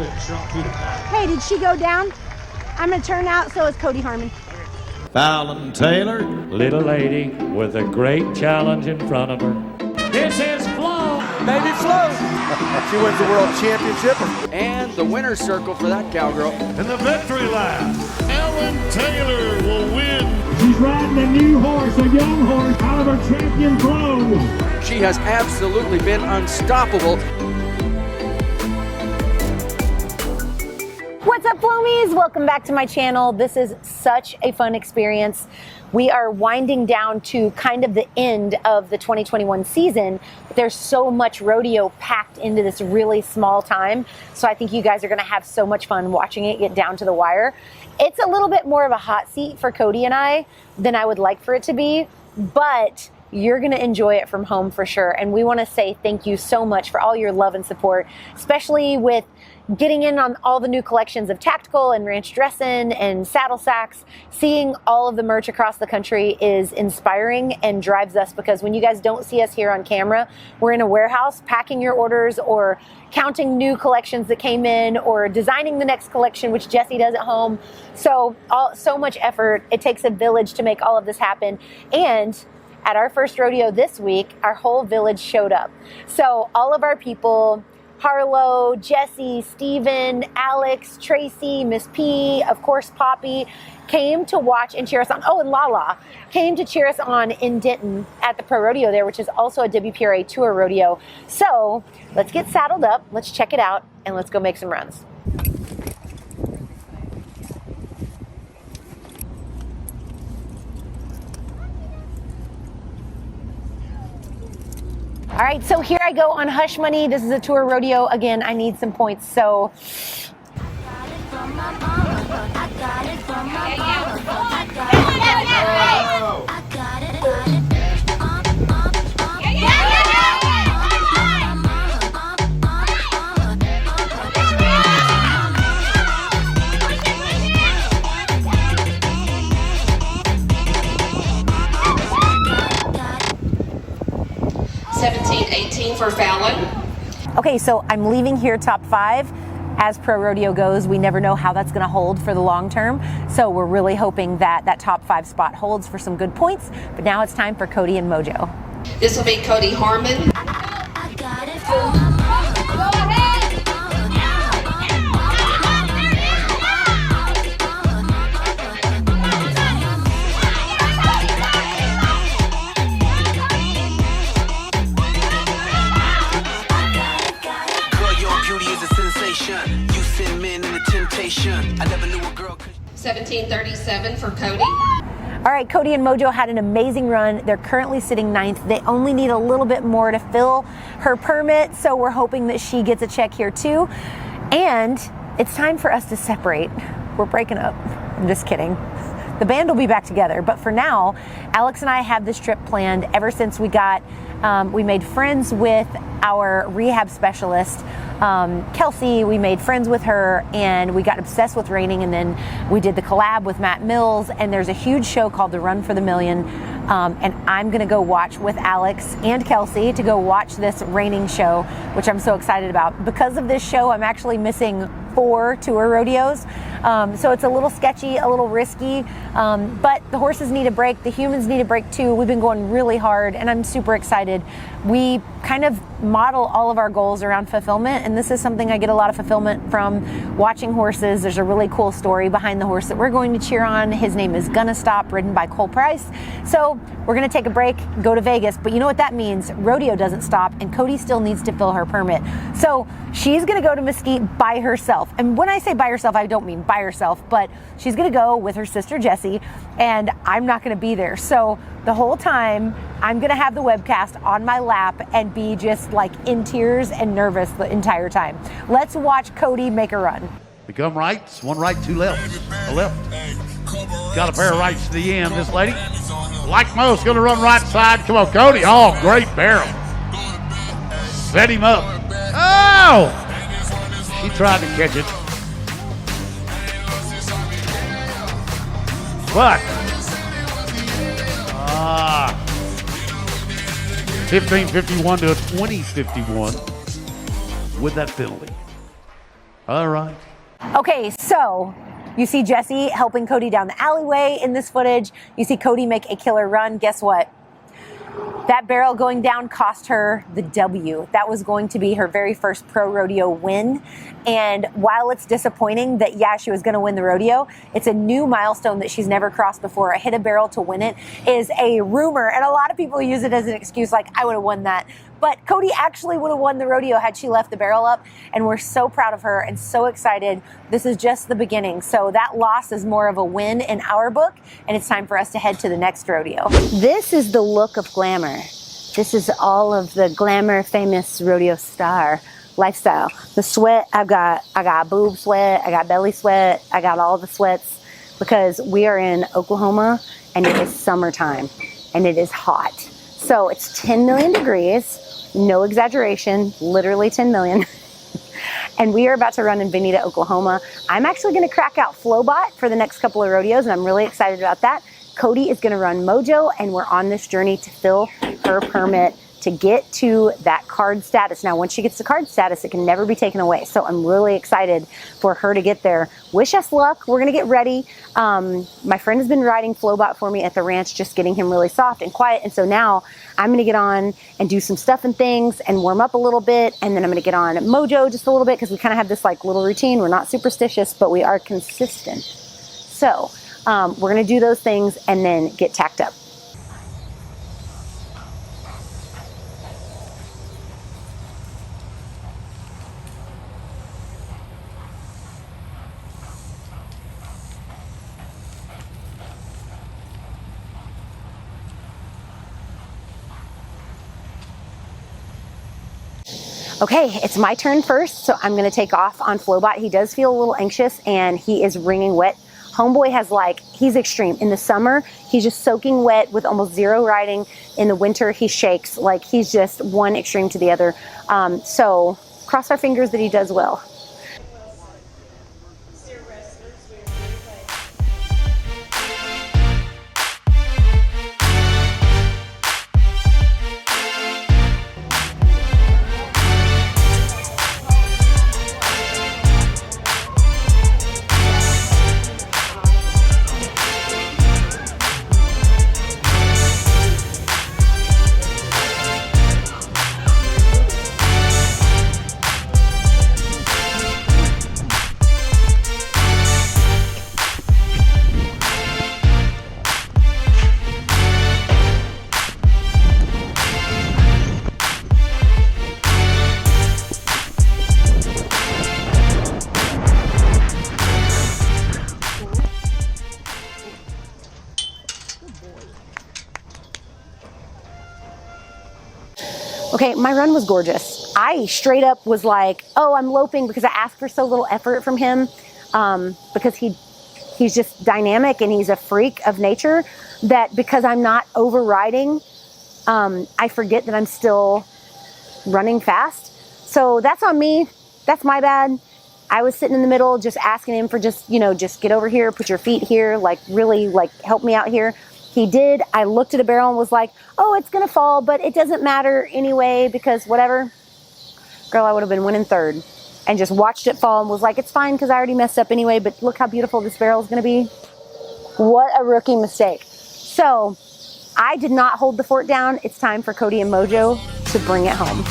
Hey, did she go down? I'm going to turn out, so is Cody Harmon. Fallon Taylor. Little lady with a great challenge in front of her. This is Flo. BABYFLO. She wins the world championship. And the winner's circle for that cowgirl. In the victory lap, Ellen Taylor will win. She's riding a new horse, a young horse, out of her champion Flo. She has absolutely been unstoppable. What's up, Flomies? Welcome back to my channel. This is such a fun experience. We are winding down to kind of the end of the 2021 season. There's so much rodeo packed into this really small time. So I think you guys are gonna have so much fun watching it get down to the wire. It's a little bit more of a hot seat for Cody and I than I would like for it to be, but you're gonna enjoy it from home for sure. And we wanna say thank you so much for all your love and support, especially with getting in on all the new collections of tactical and ranch dressing and saddle sacks. Seeing all of the merch across the country is inspiring and drives us, because when you guys don't see us here on camera, we're in a warehouse packing your orders or counting new collections that came in or designing the next collection, which Jesse does at home. So much effort. It takes a village to make all of this happen. And at our first rodeo this week, our whole village showed up. So all of our people, Harlow, Jesse, Steven, Alex, Tracy, Miss P, of course Poppy, came to watch and cheer us on. Oh, and Lala came to cheer us on in Denton at the Pro Rodeo there, which is also a WPRA tour rodeo. So let's get saddled up, let's check it out, and let's go make some runs. All right, so here I go on Hush Money. This is a tour rodeo. Again, I need some points, so. For Fallon. Okay, so I'm leaving here top 5. As Pro Rodeo goes, we never know how that's going to hold for the long term. So we're really hoping that that top 5 spot holds for some good points. But now it's time for Cody and Mojo. This will be Cody Harmon. 1737 for Cody. All right, Cody and Mojo had an amazing run. They're currently sitting 9th. They only need a little bit more to fill her permit, so we're hoping that she gets a check here too. And it's time for us to separate. We're breaking up. I'm just kidding. The band will be back together, but for now, Alex and I have this trip planned ever since we made friends with our rehab specialist, Kelsey. We made friends with her and we got obsessed with reining, and then we did the collab with Matt Mills, and there's a huge show called The Run for the Million, and I'm gonna go watch with Alex and Kelsey to go watch this reining show, which I'm so excited about. Because of this show, I'm actually missing 4 tour rodeos, so it's a little sketchy, a little risky, but the horses need a break, the humans need a break too. We've been going really hard and I'm super excited. We kind of model all of our goals around fulfillment, and this is something I get a lot of fulfillment from watching horses. There's a really cool story behind the horse that we're going to cheer on. His name is Gonna Stop, ridden by Cole Price. So we're gonna take a break, go to Vegas, but you know what that means? Rodeo doesn't stop, and Cody still needs to fill her permit. So she's gonna go to Mesquite by herself. And when I say by herself, I don't mean by herself, but she's gonna go with her sister Jessie, and I'm not gonna be there. So the whole time, I'm gonna have the webcast on my lap and be just like in tears and nervous the entire time. Let's watch Cody make a run. Become rights, 1 right, 2 lefts. A left. Got a pair of rights to the end, this lady. Like most, gonna run right side. Come on, Cody. Oh, great barrel. Set him up. Oh! He tried to catch it. But 15-51 to a 20-51 with that penalty. All right. Okay, so you see Jesse helping Cody down the alleyway in this footage. You see Cody make a killer run. Guess what? That barrel going down cost her the W. That was going to be her very first pro rodeo win. And while it's disappointing that, yeah, she was going to win the rodeo, it's a new milestone that she's never crossed before. A hit a barrel to win it is a rumor. And a lot of people use it as an excuse, like, I would have won that. But Cody actually would have won the rodeo had she left the barrel up. And we're so proud of her and so excited. This is just the beginning. So that loss is more of a win in our book. And it's time for us to head to the next rodeo. This is the look of glamour. This is all of the glamour famous rodeo star lifestyle. The sweat, I got boob sweat, I got belly sweat, I got all the sweats because we are in Oklahoma and it is summertime and it is hot. So it's 10 million degrees, no exaggeration, literally 10 million. And we are about to run in Vinita, Oklahoma. I'm actually gonna crack out Flowbot for the next couple of rodeos and I'm really excited about that. Cody is gonna run Mojo and we're on this journey to fill her permit to get to that card status. Now, once she gets the card status, it can never be taken away. So I'm really excited for her to get there. Wish us luck. We're gonna get ready. My friend has been riding Flowbot for me at the ranch, just getting him really soft and quiet. And so now I'm gonna get on and do some stuff and things and warm up a little bit. And then I'm gonna get on Mojo just a little bit because we kind of have this like little routine. We're not superstitious, but we are consistent. So we're gonna do those things and then get tacked up. Okay, it's my turn first, so I'm gonna take off on Flowbot. He does feel a little anxious and he is wringing wet. Homeboy has he's extreme. In the summer, he's just soaking wet with almost zero riding. In the winter, he shakes. Like he's just one extreme to the other. So cross our fingers that he does well. Okay, my run was gorgeous. I straight up was like, oh, I'm loping because I asked for so little effort from him because he's just dynamic and he's a freak of nature that because I'm not overriding, I forget that I'm still running fast. So that's on me. That's my bad. I was sitting in the middle just asking him for just get over here, put your feet here, like really like help me out here. He did. I looked at a barrel and was like, oh, it's gonna fall, but it doesn't matter anyway because whatever. Girl, I would have been winning third and just watched it fall and was like, it's fine because I already messed up anyway, but look how beautiful this barrel is gonna be. What a rookie mistake. So I did not hold the fort down. It's time for Cody and Mojo to bring it home.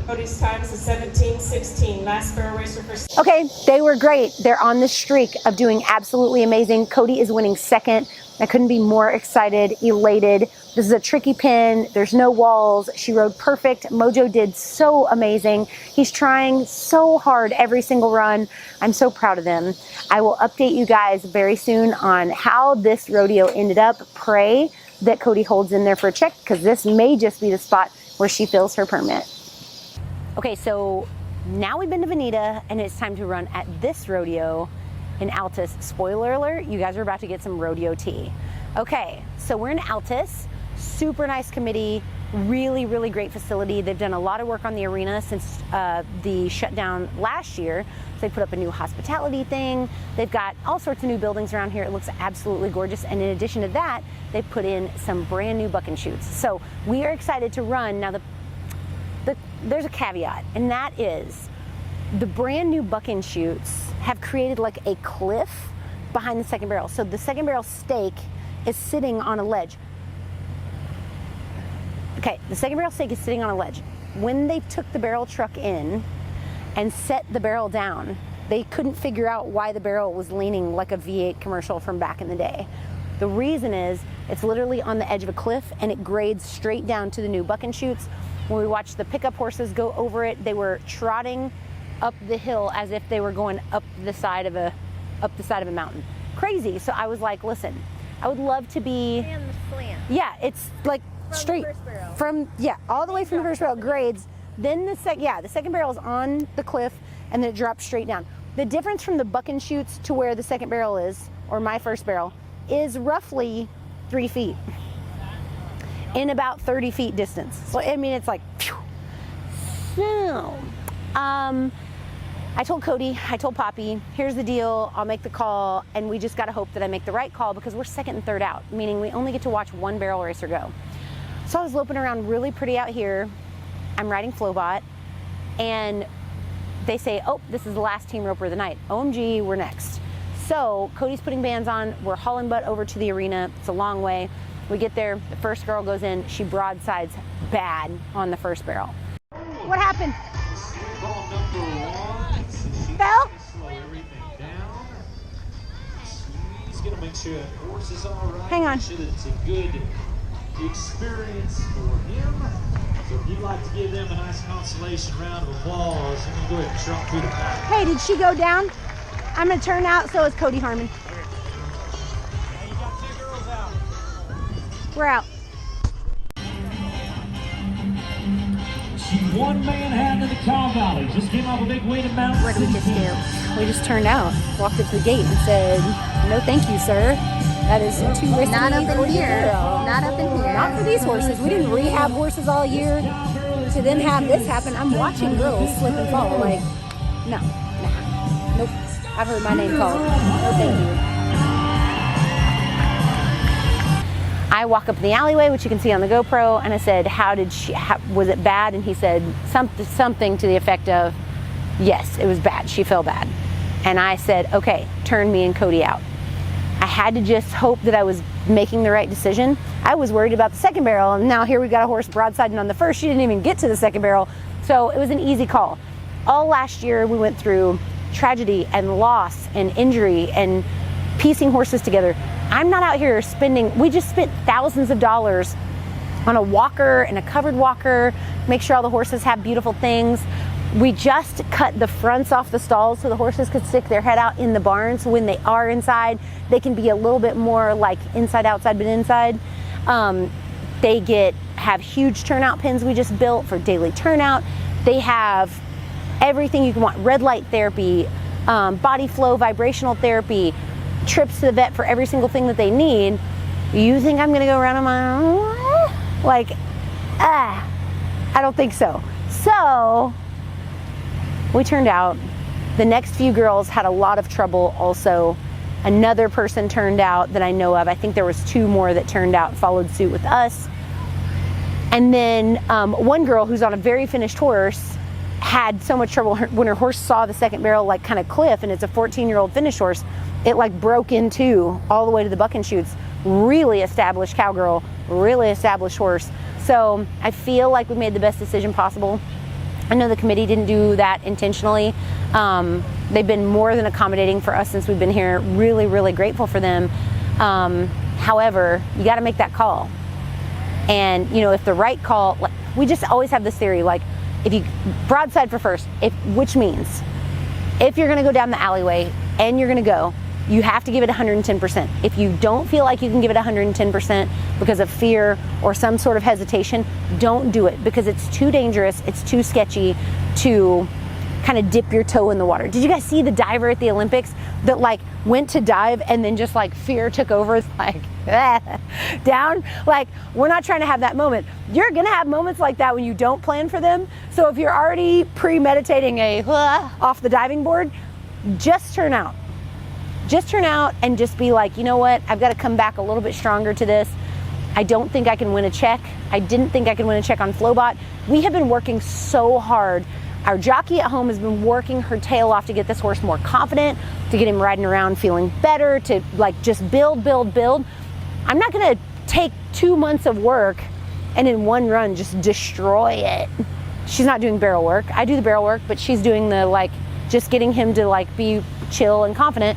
Cody's time is a 17:16. Last barrel racer for... Okay, they were great. They're on the streak of doing absolutely amazing. Cody is winning second. I couldn't be more excited, elated. This is a tricky pin. There's no walls. She rode perfect. Mojo did so amazing. He's trying so hard every single run. I'm so proud of them. I will update you guys very soon on how this rodeo ended up. Pray that Cody holds in there for a check because this may just be the spot where she fills her permit. Okay, so now we've been to Vinita and it's time to run at this rodeo in Altus. Spoiler alert, you guys are about to get some rodeo tea. Okay, so we're in Altus, super nice committee, really, really great facility. They've done a lot of work on the arena since the shutdown last year. So they put up a new hospitality thing. They've got all sorts of new buildings around here. It looks absolutely gorgeous. And in addition to that, they put in some brand new buck and shoots. So we are excited to run. Now, there's a caveat, and that is the brand new buck and shoots have created like a cliff behind the second barrel. So the second barrel stake is sitting on a ledge. Okay, the second barrel stake is sitting on a ledge. When they took the barrel truck in and set the barrel down, they couldn't figure out why the barrel was leaning like a V8 commercial from back in the day. The reason is it's literally on the edge of a cliff and it grades straight down to the new buck and shoots. When we watched the pickup horses go over it, they were trotting up the hill as if they were going up the side of a mountain. Crazy. So I was like, listen, I would love to be. And the slant. Yeah, it's like straight from all the way from the first barrel grades. Then the second barrel is on the cliff and then it drops straight down. The difference from the buck and shoots to where the second barrel is, or my first barrel, is roughly 3 feet in about 30 feet distance. So I mean, it's like, phew. So, I told Cody, I told Poppy, here's the deal, I'll make the call, and we just gotta hope that I make the right call because we're second and third out, meaning we only get to watch one barrel racer go. So I was loping around really pretty out here. I'm riding Flowbot, and they say, oh, this is the last team roper of the night. OMG, we're next. So Cody's putting bands on, we're hauling butt over to the arena. It's a long way. We get there, the first girl goes in, she broadsides bad on the first barrel. What happened? Fell? Slow everything down. He's gonna make sure that horse is all right. Hang on. Make sure that it's a good experience for him. So if you'd like to give them a nice consolation round of applause, you can go ahead and trump through the back. Hey, did she go down? I'm gonna turn out, so is Cody Harmon. Hey, you got 2 girls out. We're out. She won Manhattan in the Cow Valley. Just came off a big win in Mountain. What did we just do? We just turned out, walked up to the gate and said, no thank you, sir. That is too risky. Not up for in you, here. girl." Not up in here. Not for these horses. We didn't rehab horses all year to then have this happen. I'm watching girls slip and fall. Like, no, nah, nope. I've heard my name called. No thank you. I walk up in the alleyway, which you can see on the GoPro, and I said, was it bad? And he said something to the effect of, yes, it was bad. She fell bad. And I said, okay, turn me and Cody out. I had to just hope that I was making the right decision. I was worried about the second barrel, and now here we got a horse broadsiding on the first. She didn't even get to the second barrel. So it was an easy call. All last year we went through tragedy and loss and injury and piecing horses together. I'm not out here we just spent thousands of dollars on a walker and a covered walker, make sure all the horses have beautiful things. We just cut the fronts off the stalls so the horses could stick their head out in the barn. So when they are inside, they can be a little bit more like inside, outside, but inside. They have huge turnout pins we just built for daily turnout. They have everything you can want. Red light therapy, body flow, vibrational therapy, trips to the vet for every single thing that they need. You think I'm gonna go around on my own? Like, I don't think so. So we turned out. The next few girls had a lot of trouble also. Another person turned out that I know of. I think there was 2 more that turned out and followed suit with us. And then one girl who's on a very finished horse had so much trouble when her horse saw the second barrel like kind of cliff, and it's a 14-year-old finished horse. It like broke in 2 all the way to the buck and shoots. Really established cowgirl, really established horse. So I feel like we made the best decision possible. I know the committee didn't do that intentionally. They've been more than accommodating for us since we've been here. Really, really grateful for them. However, you got to make that call. And you know, if the right call, like, we just always have this theory, like if you broadside for first, which means if you're going to go down the alleyway and you're going to go, you have to give it 110%. If you don't feel like you can give it 110% because of fear or some sort of hesitation, don't do it because it's too dangerous, it's too sketchy to kind of dip your toe in the water. Did you guys see the diver at the Olympics that like went to dive and then just like fear took over, like down? Like, we're not trying to have that moment. You're gonna have moments like that when you don't plan for them. So if you're already premeditating a off the diving board, just turn out. Just turn out and just be like, you know what? I've got to come back a little bit stronger to this. I don't think I can win a check. I didn't think I could win a check on Flowbot. We have been working so hard. Our jockey at home has been working her tail off to get this horse more confident, to get him riding around feeling better, to like just build. I'm not gonna take 2 months of work and in one run just destroy it. She's not doing barrel work. I do the barrel work, but she's doing the like, just getting him to like be chill and confident.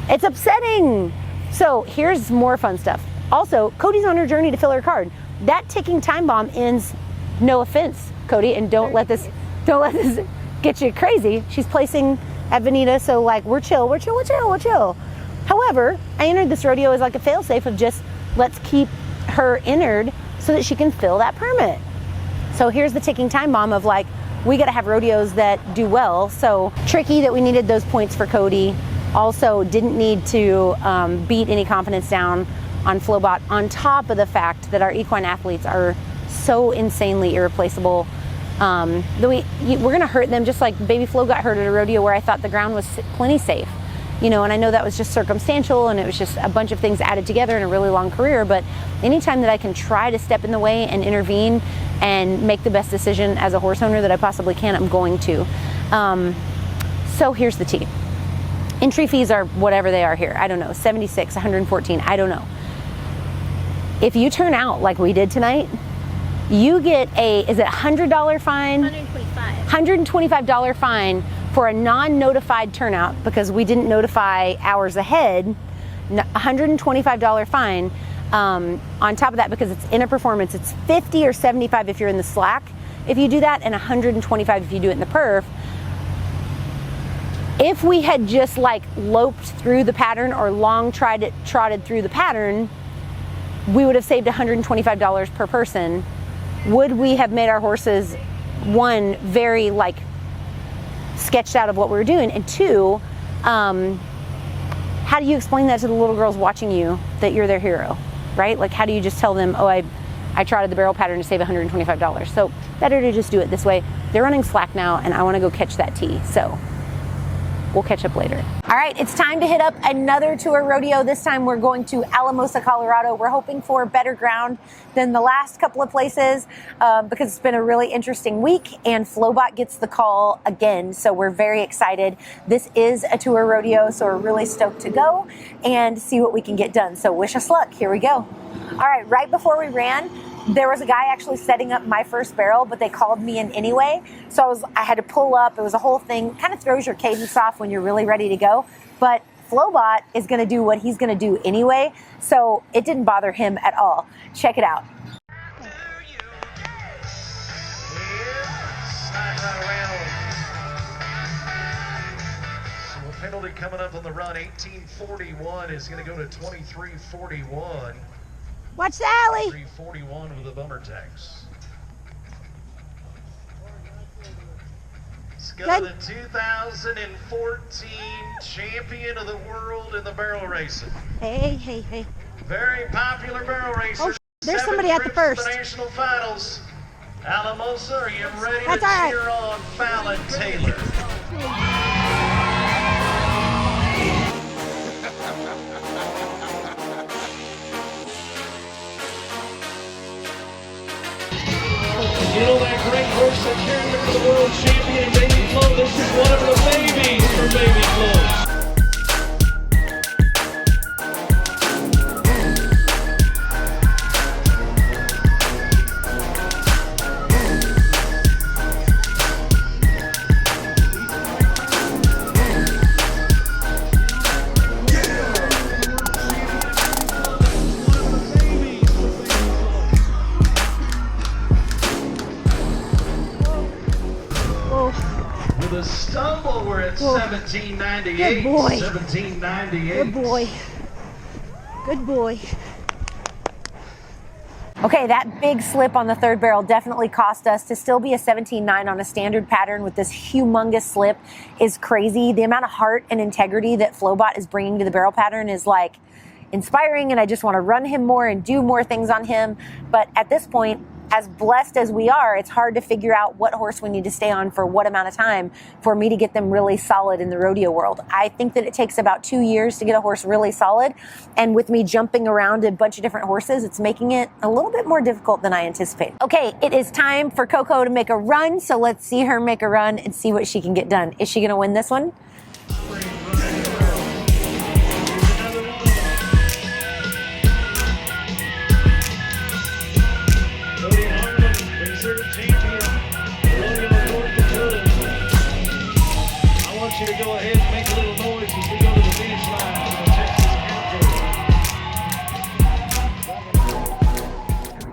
It's upsetting. So here's more fun stuff. Also, Cody's on her journey to fill her card. That ticking time bomb ends, no offense, Cody, and don't let this get you crazy. She's placing at Vinita, so like we're chill. However, I entered this rodeo as like a fail-safe of just let's keep her entered so that she can fill that permit. So here's the ticking time bomb of like, we gotta have rodeos that do well. So tricky that we needed those points for Cody. Also didn't need to beat any confidence down on Flowbot, on top of the fact that our equine athletes are so insanely irreplaceable. We're gonna hurt them just like BABYFLO got hurt at a rodeo where I thought the ground was plenty safe. You know, and I know that was just circumstantial and it was just a bunch of things added together in a really long career, but anytime that I can try to step in the way and intervene and make the best decision as a horse owner that I possibly can, I'm going to. So here's the tea. Entry fees are whatever they are here. I don't know, 76, 114, I don't know. If you turn out like we did tonight, you get is it $100 fine? $125 fine for a non-notified turnout because we didn't notify hours ahead. $125 fine. On top of that, because it's in a performance, it's 50 or 75 if you're in the slack if you do that, and 125 if you do it in the perf. If we had just like loped through the pattern or long trotted through the pattern, we would have saved $125 per person. Would we have made our horses, one, very like sketched out of what we were doing, and two, how do you explain that to the little girls watching you that you're their hero, right? Like, how do you just tell them, oh, I trotted the barrel pattern to save $125? So better to just do it this way. They're running slack now, and I want to go catch that tee. So we'll catch up later. All right, it's time to hit up another tour rodeo. This time we're going to Alamosa, Colorado. We're hoping for better ground than the last couple of places because it's been a really interesting week, and Flowbot gets the call again. So we're very excited. This is a tour rodeo, so we're really stoked to go and see what we can get done. So wish us luck. Here we go. All right, right before we ran, there was a guy actually setting up my first barrel, but they called me in anyway. So I had to pull up. It was a whole thing. Kind of throws your cadence off when you're really ready to go. But Flowbot is going to do what he's going to do anyway. So it didn't bother him at all. Check it out. So a penalty coming up on the run. 1841 is going to go to 2341. Watch the alley. 341 with a bummer tax. Let's go to the 2014 champion of the world in the barrel racing. Hey. Very popular barrel racer. Oh, there's somebody at the first. The national finals. Alamosa, are you ready That's to all right. cheer on Fallon Taylor? You know that great horse that carried him to the world champion, BABYFLO? This is one of the babies for BABYFLO. With a stumble, we're at 1798. Good boy. 1798. Good boy. Good boy. Okay, that big slip on the third barrel definitely cost us. To still be a 17.9 on a standard pattern with this humongous slip is crazy. The amount of heart and integrity that Flowbot is bringing to the barrel pattern is like inspiring, and I just want to run him more and do more things on him. But at this point, as blessed as we are, it's hard to figure out what horse we need to stay on for what amount of time for me to get them really solid in the rodeo world. I think that it takes about 2 years to get a horse really solid. And with me jumping around a bunch of different horses, it's making it a little bit more difficult than I anticipated. Okay, it is time for Coco to make a run. So let's see her make a run and see what she can get done. Is she going to win this one? You to go ahead and make a little noise as we go to the finish line for the Texas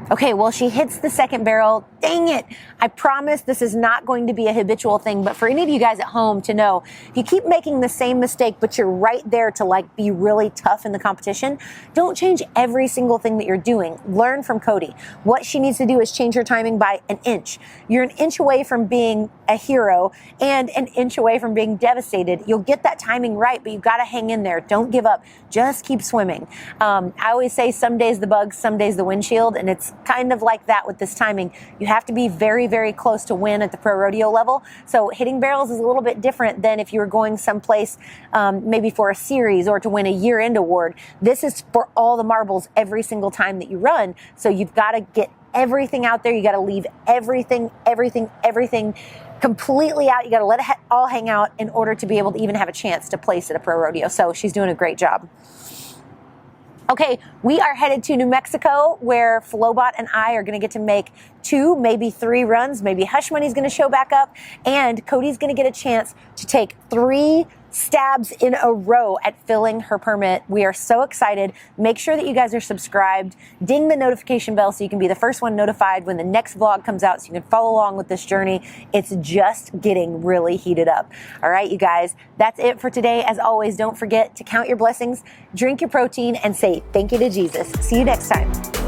Outdoor. Okay, well, she hits the second barrel. Dang it. I promise this is not going to be a habitual thing, but for any of you guys at home to know, if you keep making the same mistake, but you're right there to like be really tough in the competition, don't change every single thing that you're doing. Learn from Cody. What she needs to do is change her timing by an inch. You're an inch away from being a hero and an inch away from being devastated. You'll get that timing right, but you've got to hang in there. Don't give up. Just keep swimming. I always say some days the bugs, some days the windshield, and it's kind of like that with this timing. You have to be very, very close to win at the pro rodeo level. So hitting barrels is a little bit different than if you were going someplace maybe for a series or to win a year-end award. This is for all the marbles every single time that you run. So you've got to get everything out there. You got to leave everything completely out. You got to let it all hang out in order to be able to even have a chance to place at a pro rodeo. So she's doing a great job. Okay, we are headed to New Mexico, where Flowbot and I are going to get to make 2, maybe 3 runs. Maybe Hush Money's going to show back up, and Cody's going to get a chance to take 3 stabs in a row at filling her permit. We are so excited. Make sure that you guys are subscribed. Ding the notification bell so you can be the first one notified when the next vlog comes out, so you can follow along with this journey. It's just getting really heated up. All right, you guys, that's it for today. As always, don't forget to count your blessings, drink your protein, and say thank you to Jesus. See you next time.